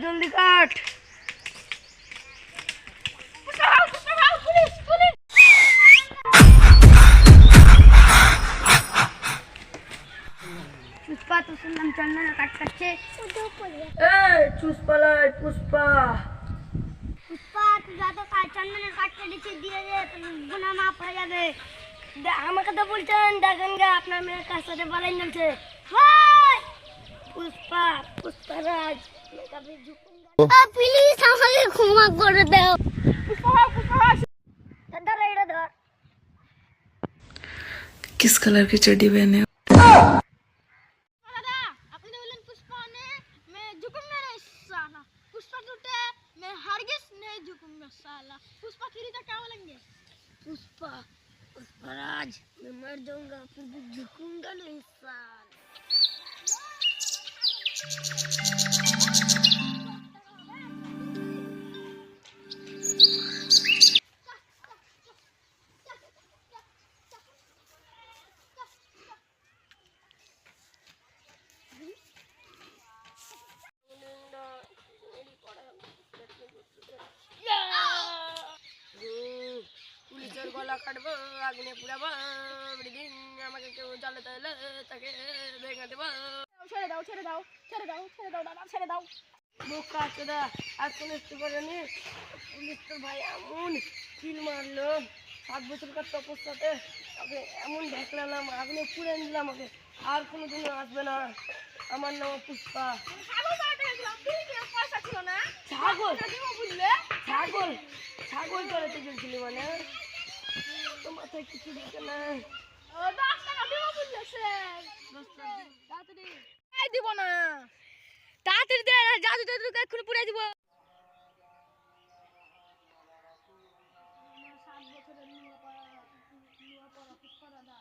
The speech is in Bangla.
জলদি কাট। পুষ্পা তো শুনলাম চন্দনা কাটছে। পুষ্পা লাই পুষ্পা পুষ্পা তুই যত চন্দনের কাট কেটেছে দিয়ে দে, গুনা মাফ হয়ে যাবে। আমাকে তো বলছেন দেখেন গে আপনার মেয়ের কাছ থেকে বলেন চলছে। পুষ্পা পুষ্পারাজ প্লিজ আমাকে ক্ষমা করে দাও। किस कलर की चड्डी पहने हो? आपने बोलन पुष्पा ने मैं झुकूंगा नहीं साला। पुष्पा टूटे मैं हरगिज नहीं झुकूंगा साला। पुष्पा फिर तो क्या बोलेंगे? पुष्पा पुष्पराज मैं मर जाऊंगा फिर भी झुकूंगा नहीं साला। পুলিশের গলা কাটবো, আগুনে পুড়াবো, দিন আমাকে কেউ জ্বালাতে এলে তাকে ভেঙে দেবো। ছেড়ে দাও ছেড়ে দাও ছেড়ে দাও ছেড়ে দাও দাদা ছেড়ে দাও। মুখ কাটতে দা আর কোনো ইস্যু করেনি। পুলিশ তো ভাই এমন কিল মারলো, 7 বছরকার তপস্যাতে ওকে এমন ঢেকলাম, আগুনে পুড়ে নিলাম ওকে। আর কোনোদিনও আসবে না। আমার নাম পুষ্পা। ছাগল ছাগল ছাগল চড়াতে গেছিলি মানে তো মাথায় কিছু দিতে না। দিব না তাড়াতাড়ি দে, জাদু জাদু এক্ষুনি পুড়ে দিব। 7 বছরের পুষ্পা দাদা